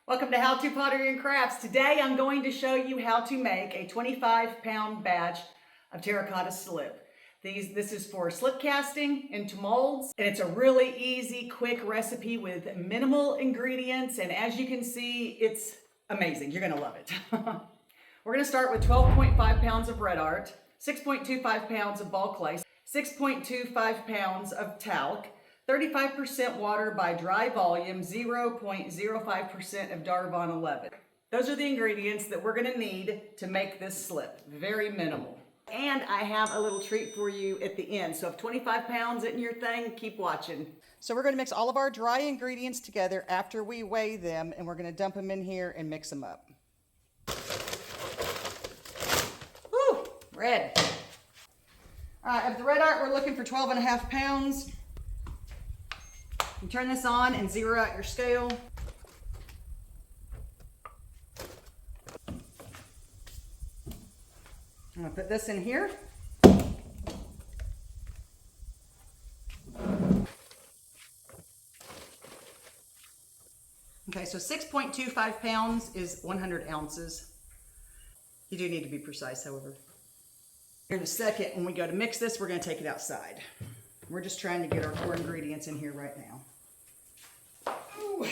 Welcome to How to Pottery and Crafts. Today I'm going to show you how to make a 25-pound batch of terracotta slip. This is for slip casting into molds, and it's a really easy, quick recipe with minimal ingredients, and as you can see, it's amazing. You're gonna love it. We're gonna start with 12.5 pounds of red art, 6.25 pounds of ball clay, 6.25 pounds of talc, 35% water by dry volume, 0.05% of Darvon 11. Those are the ingredients that we're gonna need to make this slip. Very minimal. And I have a little treat for you at the end. So if 25 pounds isn't your thing, keep watching. So we're gonna mix all of our dry ingredients together after we weigh them, and we're gonna dump them in here and mix them up. Woo, red. All right, of the red art, we're looking for 12.5 pounds. You turn this on and zero out your scale. I'm gonna put this in here. Okay, so 6.25 pounds is 100 ounces. You do need to be precise, however. Here in a second, when we go to mix this, we're gonna take it outside. We're just trying to get our core ingredients in here right now. Ooh.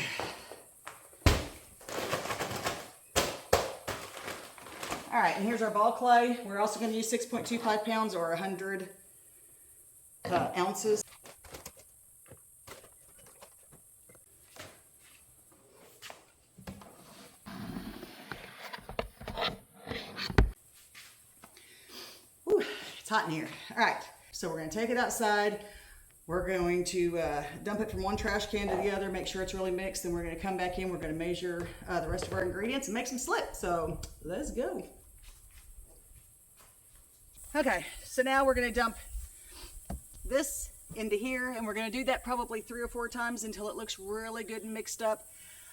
All right, and here's our ball clay. We're also going to use 6.25 pounds or 100 ounces. Ooh, it's hot in here. All right. So we're going to take it outside. We're going to dump it from one trash can to the other, make sure it's really mixed. Then we're going to come back in. We're going to measure the rest of our ingredients and make some slip. So let's go. Okay, so now we're going to dump this into here, and we're going to do that probably 3 or 4 times until it looks really good and mixed up.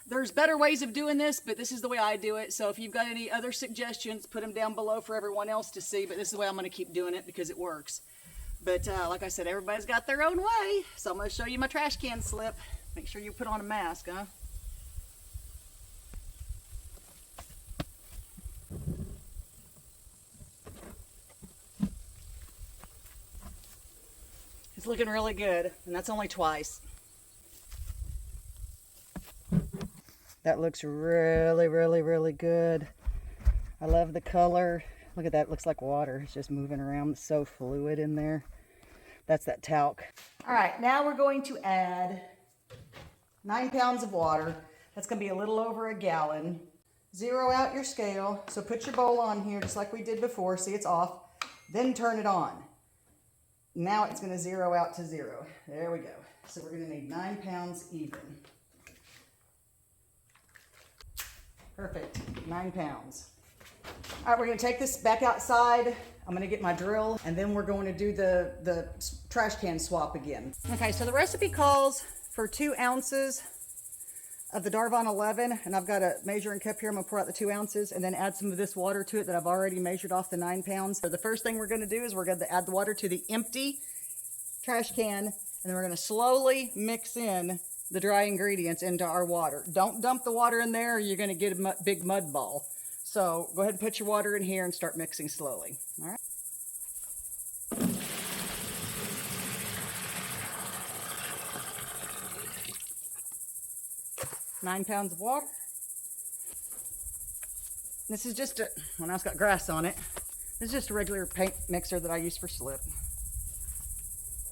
There's better ways of doing this, but this is the way I do it. So if you've got any other suggestions, put them down below for everyone else to see. But this is the way I'm going to keep doing it because it works. But like I said, everybody's got their own way. So I'm going to show you my trash can slip. Make sure you put on a mask, huh? It's looking really good, and that's only twice. That looks really, really, really good. I love the color. Look at that, it looks like water. It's just moving around. It's so fluid in there. That's that talc. All right, now we're going to add 9 pounds of water. That's gonna be a little over a gallon. Zero out your scale. So put your bowl on here just like we did before. See, it's off. Then turn it on. Now it's gonna zero out to 0. There we go. So we're gonna need 9 pounds even. Perfect, 9 pounds. All right, we're gonna take this back outside. I'm gonna get my drill, and then we're going to do the trash can swap again. Okay, so the recipe calls for 2 ounces of the Darvon 11, and I've got a measuring cup here. I'm gonna pour out the 2 ounces and then add some of this water to it that I've already measured off the 9 pounds. So the first thing we're gonna do is we're gonna add the water to the empty trash can, and then we're gonna slowly mix in the dry ingredients into our water. Don't dump the water in there or you're gonna get a big mud ball. So go ahead and put your water in here and start mixing slowly. All right. Nine pounds of water. This is just well, now it's got grass on it. This is just a regular paint mixer that I use for slip.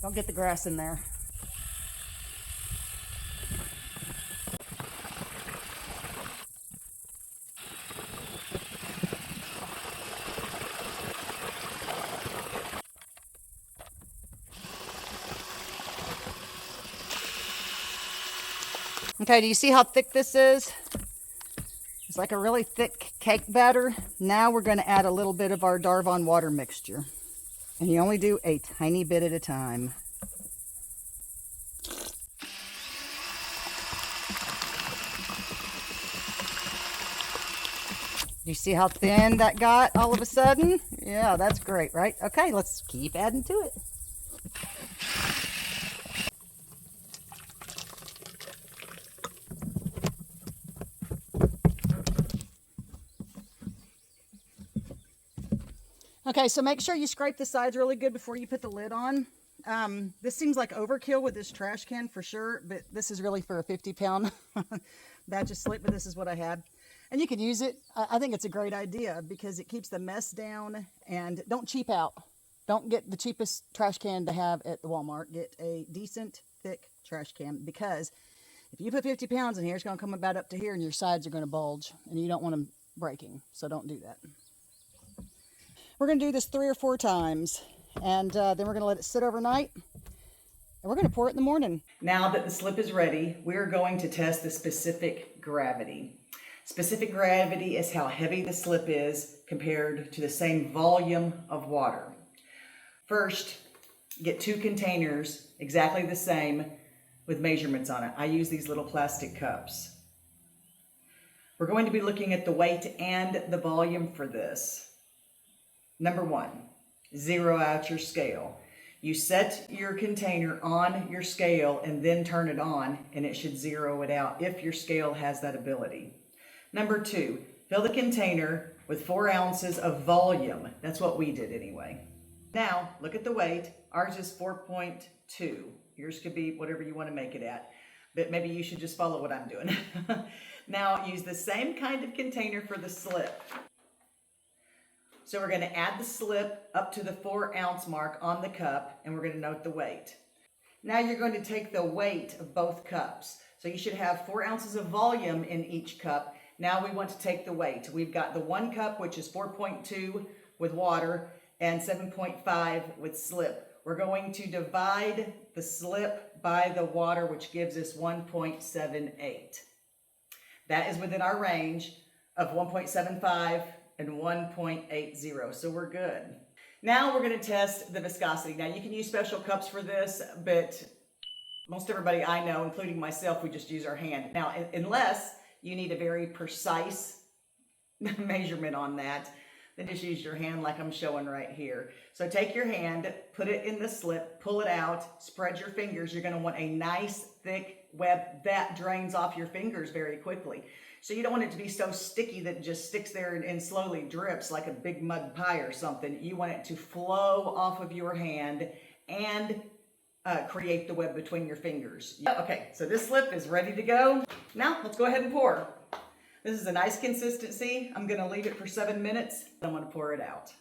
Don't get the grass in there. Okay, do you see how thick this is? It's like a really thick cake batter. Now we're going to add a little bit of our Darvon water mixture. And you only do a tiny bit at a time. Do you see how thin that got all of a sudden? Yeah, that's great, right? Okay, let's keep adding to it. Okay, so make sure you scrape the sides really good before you put the lid on. This seems like overkill with this trash can for sure, but this is really for a 50-pound batch of slip, but this is what I had. And you can use it. I think it's a great idea because it keeps the mess down, and don't cheap out. Don't get the cheapest trash can to have at the Walmart. Get a decent, thick trash can, because if you put 50 pounds in here, it's going to come about up to here and your sides are going to bulge, and you don't want them breaking, so don't do that. We're going to do this 3 or 4 times, and then we're going to let it sit overnight, and we're going to pour it in the morning. Now that the slip is ready, we're going to test the specific gravity. Specific gravity is how heavy the slip is compared to the same volume of water. First, get 2 containers, exactly the same, with measurements on it. I use these little plastic cups. We're going to be looking at the weight and the volume for this. Number 1, zero out your scale. You set your container on your scale and then turn it on, and it should zero it out if your scale has that ability. Number 2, fill the container with 4 ounces of volume. That's what we did anyway. Now, look at the weight. Ours is 4.2. Yours could be whatever you want to make it at, but maybe you should just follow what I'm doing. Now, use the same kind of container for the slip. So we're going to add the slip up to the 4 ounce mark on the cup, and we're going to note the weight. Now you're going to take the weight of both cups. So you should have 4 ounces of volume in each cup. Now we want to take the weight. We've got the 1 cup, which is 4.2 with water, and 7.5 with slip. We're going to divide the slip by the water, which gives us 1.78. That is within our range of 1.75 and 1.80, so we're good. Now we're going to test the viscosity. Now you can use special cups for this, but most everybody I know, including myself, we just use our hand. Now, unless you need a very precise measurement on that, then just use your hand like I'm showing right here. So take your hand, put it in the slip, pull it out, spread your fingers. You're going to want a nice thick web that drains off your fingers very quickly. So you don't want it to be so sticky that it just sticks there and slowly drips like a big mud pie or something. You want it to flow off of your hand and create the web between your fingers. Okay, so this slip is ready to go. Now let's go ahead and pour. This is a nice consistency. I'm going to leave it for 7 minutes. I'm going to pour it out.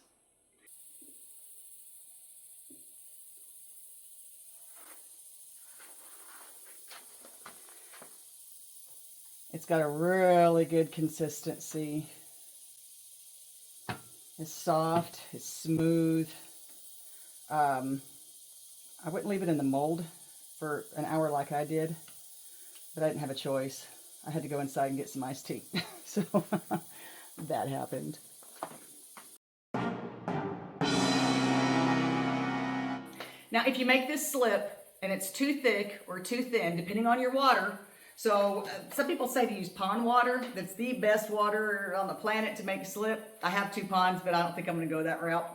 It's got a really good consistency. It's soft, it's smooth. I wouldn't leave it in the mold for an hour like I did, but I didn't have a choice. I had to go inside and get some iced tea. So that happened. Now, if you make this slip and it's too thick or too thin, depending on your water, so some people say to use pond water. That's the best water on the planet to make slip. I have 2 ponds, but I don't think I'm going to go that route.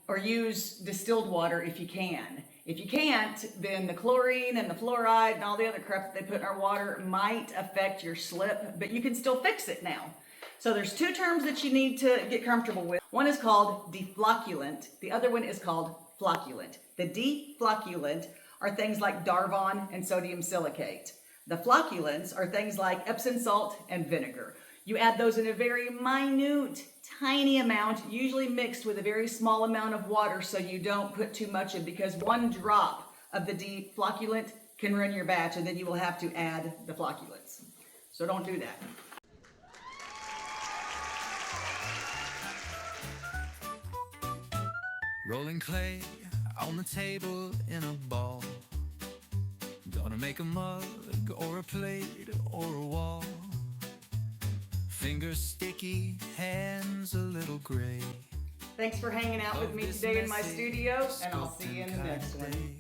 Or use distilled water if you can. If you can't, then the chlorine and the fluoride and all the other crap that they put in our water might affect your slip, but you can still fix it now. So there's 2 terms that you need to get comfortable with. One is called deflocculant. The other one is called flocculant. The deflocculant are things like Darvon and sodium silicate. The flocculants are things like Epsom salt and vinegar. You add those in a very minute, tiny amount, usually mixed with a very small amount of water so you don't put too much in, because 1 drop of the deflocculant can ruin your batch, and then you will have to add the flocculants. So don't do that. Rolling clay on the table in a ball. Gonna make a mug or a plate or a wall. Fingers sticky, hands a little gray. Thanks for hanging out with me today in my studio, and I'll see you in the next one.